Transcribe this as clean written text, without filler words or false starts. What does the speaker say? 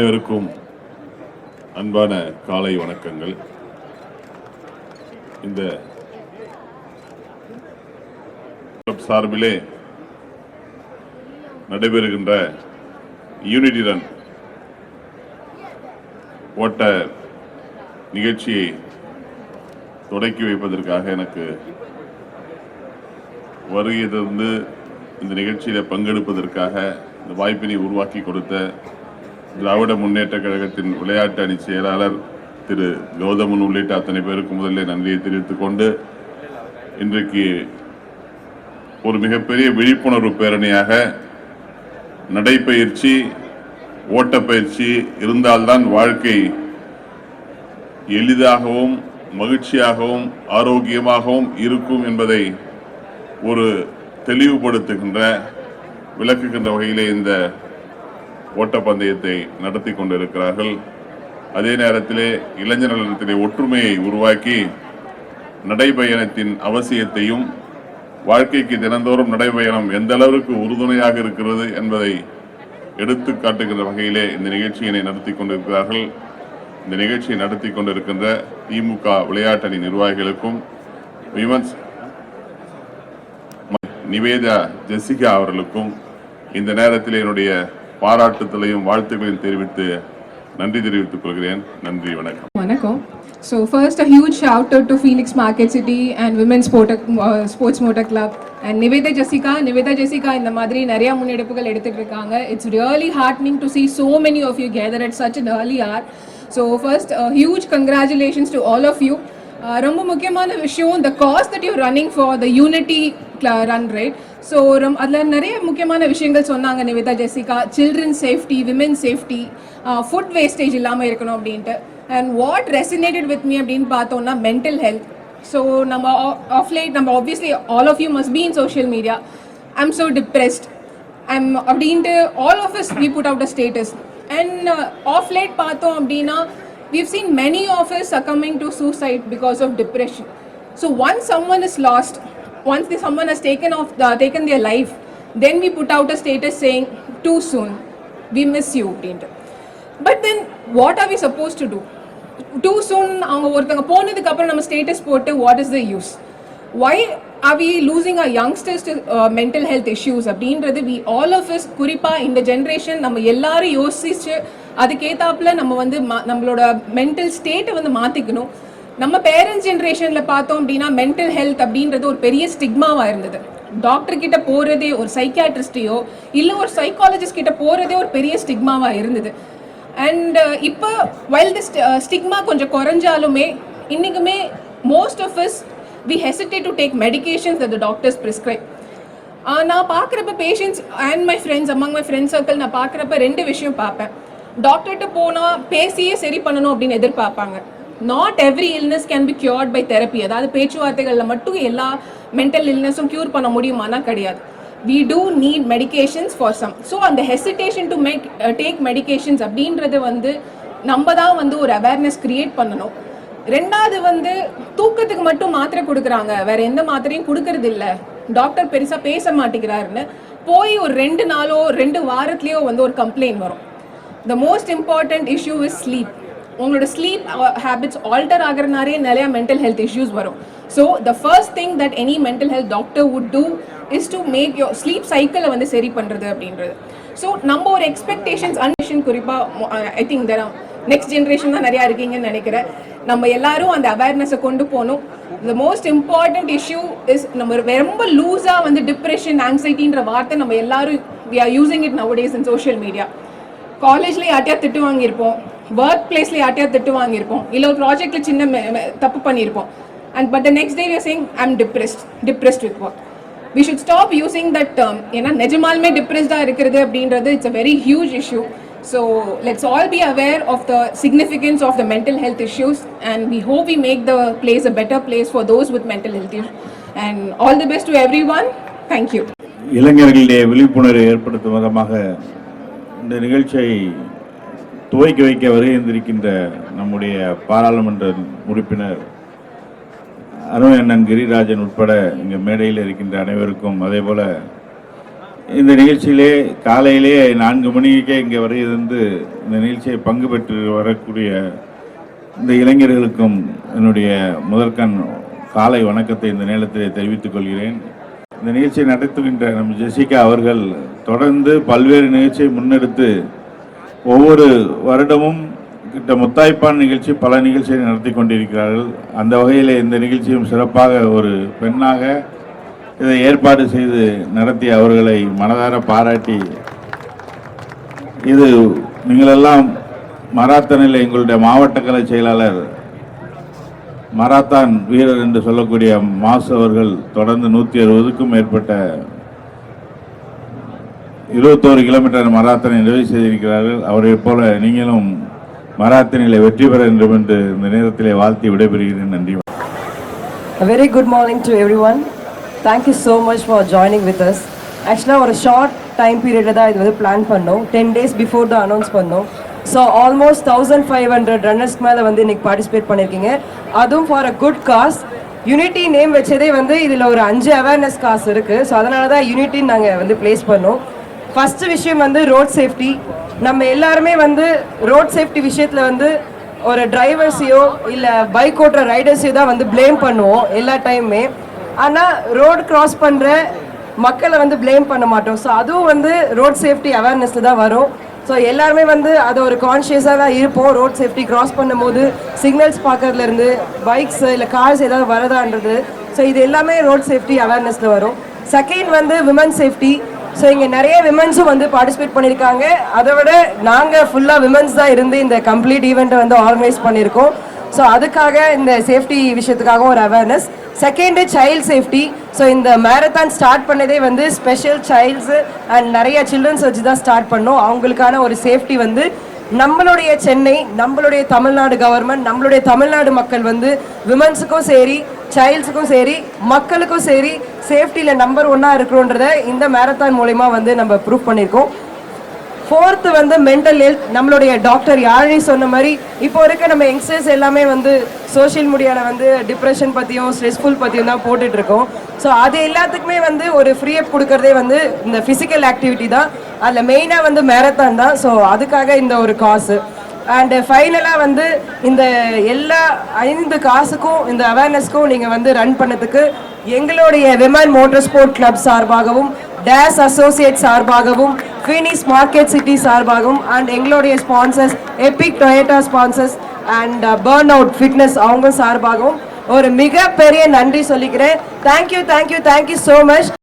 அனைவருக்கும் அன்பான காலை வணக்கங்கள். இந்த சார்பிலே நடைபெறுகின்ற யூனிட்டி ரன் ஓட்ட நிகழ்ச்சியை தொடக்கி வைப்பதற்காக எனக்கு வருகை தந்து இந்த நிகழ்ச்சியில் பங்கெடுப்பதற்காக இந்த வாய்ப்பினை உருவாக்கி கொடுத்த திராவிட முன்னேற்ற கழகத்தின் விளையாட்டு அணி செயலாளர் திரு கௌதமன் உள்ளிட்ட அத்தனை பேருக்கு முதலில் நன்றியை தெரிவித்துக் கொண்டு, இன்றைக்கு ஒரு மிகப்பெரிய விழிப்புணர்வு பேரணியாக நடைப்பயிற்சி, ஓட்டப்பயிற்சி இருந்தால்தான் வாழ்க்கை எளிதாகவும் மகிழ்ச்சியாகவும் ஆரோக்கியமாகவும் இருக்கும் என்பதை ஒரு தெளிவுபடுத்துகின்ற விளக்குகின்ற வகையிலே இந்த ஓட்டப்பந்தயத்தை நடத்தி கொண்டிருக்கிறார்கள். அதே நேரத்திலே இளைஞர் நலத்திலே ஒற்றுமையை உருவாக்கி நடைபயணத்தின் அவசியத்தையும், வாழ்க்கைக்கு தினந்தோறும் நடைபயணம் எந்த அளவுக்கு உறுதுணையாக இருக்கிறது என்பதை எடுத்து காட்டுகின்ற வகையிலே இந்த நிகழ்ச்சியினை நடத்தி கொண்டிருக்கிறார்கள். இந்த நிகழ்ச்சியை நடத்தி கொண்டிருக்கின்ற திமுக விளையாட்டணி நிர்வாகிகளுக்கும் விமன்ஸ் நிவேதா ஜெசிகா அவர்களுக்கும் இந்த நேரத்தில் என்னுடைய பாராட்டுதலையும் வாழ்த்துக்களையும் தெரிவித்து நன்றி தெரிவித்துக் கொள்கிறேன். நன்றி, வணக்கம். வணக்கம். So first a huge shout out to Phoenix Market City and Women's Sports Motor Club and Nivedha Jessica இந்த மாதிரி நிறைய முன்னெடுப்புகள் எடுத்துட்டு இருக்காங்க. It's really heartening to see so many of you gather at such an early hour. So first a huge congratulations to all of you. ரொம்ப முக்கியமான விஷயம், the cause that you're running for, the unity run, right? So அதில் நிறைய முக்கியமான விஷயங்கள் சொன்னாங்க Nivetha Jessica. Children safety, women safety, food wastage இல்லாமல் இருக்கணும் அப்படின்ட்டு. And what resonated with me அப்படின்னு பார்த்தோம்னா மென்டல் ஹெல்த். ஸோ நம்ம ஆஃப்லைட் நம்ம obviously all of you must be in social media. I am so depressed அப்படின்ட்டு all of us we put out a status. And of late பார்த்தோம் அப்படின்னா we've seen many of us succumbing to suicide because of depression. So once someone is lost, once someone has taken their life, then we put out a status saying too soon, we miss you. But then what are we supposed to do? Too soon அவங்க ஒருத்தங்க போனதுக்கு அப்புறம் நம்ம status போட்டு what is the use? Why are we losing our youngsters to mental health issues அப்படின்றது we all of us, குறிப்பா இந்த generation நம்ம எல்லாரும் யோசிச்சு அதுக்கேத்தாப்புல நம்ம வந்து நம்மளோட மென்டல் ஸ்டேட்டை வந்து மாத்திக்கணும். நம்ம பேரண்ட்ஸ் ஜென்ரேஷனில் பார்த்தோம் அப்படின்னா மென்டல் ஹெல்த் அப்படின்றது ஒரு பெரிய ஸ்டிக்மாவாக இருந்தது. டாக்டர் கிட்ட போகிறதே, ஒரு சைக்கியாட்ரிஸ்டையோ இல்லை ஒரு சைக்காலஜிஸ்ட் கிட்ட போகிறதே ஒரு பெரிய ஸ்டிக்மாவாக இருந்தது. அண்ட் இப்போ வைல் தி ஸ்டிக்மா கொஞ்சம் குறைஞ்சாலுமே இன்றைக்குமே most of us we hesitate to take medications that the doctors prescribe. நான் பார்க்குறப்ப patients and my friends, among my friends circle நான் பார்க்குறப்ப ரெண்டு விஷயம் பார்ப்பேன். டாக்டர்கிட்ட போனால் பேசியே சரி பண்ணணும் அப்படின்னு எதிர்பார்ப்பாங்க. Not every illness can be cured by therapy. அதாவது பேச்சுவார்த்தைகளில் மட்டும் எல்லா மென்டல் இல்னஸும் க்யூர் பண்ண முடியுமானா கிடையாது. we do need medications for some. So அந்த ஹெசிடேஷன் டு டேக் மெடிகேஷன்ஸ் அப்படின்றது வந்து நம்ம தான் வந்து ஒரு அவேர்னஸ் கிரியேட் பண்ணணும். ரெண்டாவது வந்து தூக்கத்துக்கு மட்டும் மாத்திரை கொடுக்குறாங்க, வேற எந்த மாத்திரையும் கொடுக்கறது இல்லை, டாக்டர் பெருசாக பேச மாட்டேங்கிறாருன்னு போய் ஒரு 2 நாளோ 2 வாரத்துலேயோ வந்து ஒரு கம்ப்ளைண்ட் வரும். the most important issue is sleep. உங்களோட ஸ்லீப் ஹேபிட்ஸ் ஆல்டர் ஆகிறனாலே நிறைய மென்டல் ஹெல்த் இஷ்யூஸ் வரும். So the first thing that any mental health doctor would do is to make your sleep சைக்கிளை வந்து சரி பண்ணுறது அப்படின்றது. ஸோ நம்ம ஒரு எக்ஸ்பெக்டேஷன்ஸ் அன்ஷன் குறிப்பாக ஐ திங்க் தர நெக்ஸ்ட் ஜென்ரேஷன் தான் நிறையா இருக்கீங்கன்னு நினைக்கிறேன். நம்ம எல்லாரும் அந்த அவேர்னஸை கொண்டு போகணும். The most important issue is நம்ம ரொம்ப லூஸாக வந்து டிப்ரெஷன், ஆங்ஸைட்டின்ற வார்த்தை நம்ம எல்லாரும் we are using it nowadays in social media. காலேஜ்ல யார்ட்டையா திட்டு வாங்கியிருப்போம், ஒர்க் பிளேஸ்ல யார்ட்டையா திட்டு வாங்கியிருப்போம், இல்லை ஒரு ப்ராஜெக்ட்ல சின்ன தப்பு பண்ணியிருப்போம். And but the next day we are saying I am depressed with work. We should stop using that term. ஏன்னா நிஜமாலுமே டிப்ரெஸ்டாக இருக்கிறது அப்படின்றது it's a very huge issue. So let's all be aware of the significance of the mental health issues and we hope we make the place a better place for those with mental health issues. And all the best to everyone. Thank you. இளைஞர்களிடையே விழிப்புணர்வு ஏற்படுத்தும் விதமாக இந்த நிகழ்ச்சியை துவக்கி வைக்க வருகின்ற நம்முடைய பாராளுமன்ற உறுப்பினர் அருண் அண்ணன் கிரிராஜன் உட்பட இங்கே மேடையில் இருக்கின்ற அனைவருக்கும், அதே போல இந்த நிகழ்ச்சியிலே காலையிலே 4 மணிக்கே இங்கே வருகிறது இந்த நிகழ்ச்சியை பங்கு பெற்று வரக்கூடிய இந்த இளைஞர்களுக்கும் என்னுடைய முதற்கண் காலை வணக்கத்தை இந்த நேரத்திலே தெரிவித்துக் கொள்கிறேன். இந்த நிகழ்ச்சியை நடத்துகின்ற நம் ஜெசிகா அவர்கள் தொடர்ந்து பல்வேறு நிகழ்ச்சியை முன்னெடுத்து ஒவ்வொரு வருடமும் கிட்ட முத்தாய்ப்பான நிகழ்ச்சி பல நிகழ்ச்சியை நடத்தி கொண்டிருக்கிறார்கள். அந்த வகையில் இந்த நிகழ்ச்சியும் சிறப்பாக ஒரு பெண்ணாக இதை ஏற்பாடு செய்து நடத்தி அவர்களை மனதார பாராட்டி, இது நீங்களெல்லாம் மராத்தானில் எங்களுடைய மாவட்ட கலை செயலாளர் மராத்தான் வீரர் என்று சொல்லக்கூடிய மாசு அவர்கள் தொடர்ந்து 160க்கும் மேற்பட்ட 21 கிலோமீட்டர் மராத்தானை நிறைவு செய்திருக்கிறார்கள். அவரை போல நீங்களும் மராத்தானில் வெற்றி பெற வேண்டும் என்று இந்த நேரத்திலே வாழ்த்தி விடைபெறுகிறேன். நன்றி. A very good morning to everyone. Thank you so much for joining with us. Actually, ஒரு ஷார்ட் டைம் பீரியடில் தான் இது வந்து பிளான் பண்ணோம். 10 days before தான் அனௌன்ஸ் பண்ணோம். ஸோ ஆல்மோஸ்ட் 1500 ரன்னர்ஸ்க்கு மேலே வந்து இன்னைக்கு பார்ட்டிசிபேட் பண்ணியிருக்கீங்க. அதுவும் for a good cos. Unity name வச்சதே வந்து இதில் ஒரு 5 அவேர்னஸ் காஸ் இருக்குது. ஸோ அதனால தான் யூனிட்டின்னு நாங்கள் வந்து பிளேஸ் பண்ணோம். ஃபஸ்ட்டு விஷயம் வந்து ரோட் சேஃப்டி. நம்ம எல்லாருமே வந்து ரோட் சேஃப்டி விஷயத்தில் வந்து ஒரு டிரைவர்ஸையோ இல்லை பைக் ஓட்டுற ரைடர்ஸையோ தான் வந்து ப்ளேம் பண்ணுவோம் எல்லா டைமுமே. ஆனால் ரோடு கிராஸ் பண்ணுற மக்களை வந்து ப்ளேம் பண்ண மாட்டோம். ஸோ அதுவும் வந்து ரோட் சேஃப்டி அவேர்னஸில் தான் வரும். ஸோ எல்லாருமே வந்து அதை ஒரு கான்ஷியஸாக தான் இருப்போம். ரோட் சேஃப்டி கிராஸ் பண்ணும்போது சிக்னல்ஸ் பார்க்கறதுலேருந்து பைக்ஸ் இல்லை கார்ஸ் ஏதாவது வரதான்றது. ஸோ இது எல்லாமே ரோட் சேஃப்டி அவேர்னஸில் வரும். செகண்ட் வந்து விமன் சேஃப்டி. ஸோ இங்கே நிறைய விமன்ஸும் வந்து பார்ட்டிசிபேட் பண்ணியிருக்காங்க. அதை விட நாங்கள் ஃபுல்லாக விமன்ஸ் தான் இருந்து இந்த கம்ப்ளீட் ஈவெண்ட்டை வந்து ஆர்கனைஸ் பண்ணியிருக்கோம். ஸோ அதுக்காக இந்த சேஃப்டி விஷயத்துக்காகவும் ஒரு awareness. Second child safety. So இந்த மேரத்தான் ஸ்டார்ட் பண்ணதே வந்து ஸ்பெஷல் சைல்ட்ஸு அண்ட் நிறைய சில்ட்ரன்ஸ் வச்சு தான் ஸ்டார்ட் பண்ணோம். அவங்களுக்கான ஒரு சேஃப்டி வந்து நம்மளுடைய சென்னை, நம்மளுடைய தமிழ்நாடு கவர்மெண்ட், நம்மளுடைய தமிழ்நாடு மக்கள் வந்து விமன்ஸுக்கும் சரி, சைல்ட்ஸுக்கும் சரி, மக்களுக்கும் சரி சேஃப்டியில் நம்பர் 1 இருக்கிறோன்றத இந்த மேரத்தான் மூலமா வந்து நம்ம ப்ரூவ் பண்ணியிருக்கோம். ஃபோர்த்து வந்து மென்டல் ஹெல்த். நம்மளுடைய டாக்டர் யாழி சொன்ன மாதிரி இப்போ இருக்க நம்ம யங்ஸ்டர்ஸ் எல்லாமே வந்து சோஷியல் மீடியாவில் வந்து டிப்ரெஷன் பற்றியும் ஸ்ட்ரெஸ்ஃபுல் பற்றியும் தான் போட்டுட்ருக்கோம். ஸோ அது எல்லாத்துக்குமே வந்து ஒரு ஃப்ரீ அப் கொடுக்கறதே வந்து இந்த ஃபிசிக்கல் ஆக்டிவிட்டி தான். அதில் மெயினாக வந்து மேரத்தான் தான். ஸோ அதுக்காக இந்த ஒரு காசு. அண்டு ஃபைனலாக வந்து இந்த எல்லா 5 காசுக்கும் இந்த அவேர்னஸ்க்கும் நீங்கள் வந்து ரன் பண்ணதுக்கு எங்களுடைய விமன் மோட்டார் ஸ்போர்ட் கிளப் சார்பாகவும், டேஸ் அசோசியேட் சார்பாகவும், ஃபீனிக்ஸ் மார்க்கெட் சிட்டி சார்பாகவும் அண்ட் எங்களுடைய sponsors Epic Toyota sponsors and burn out fitness அவங்க சார்பாகவும் ஒரு மிகப்பெரிய நன்றி சொல்லிக்கிறேன். Thank you so much.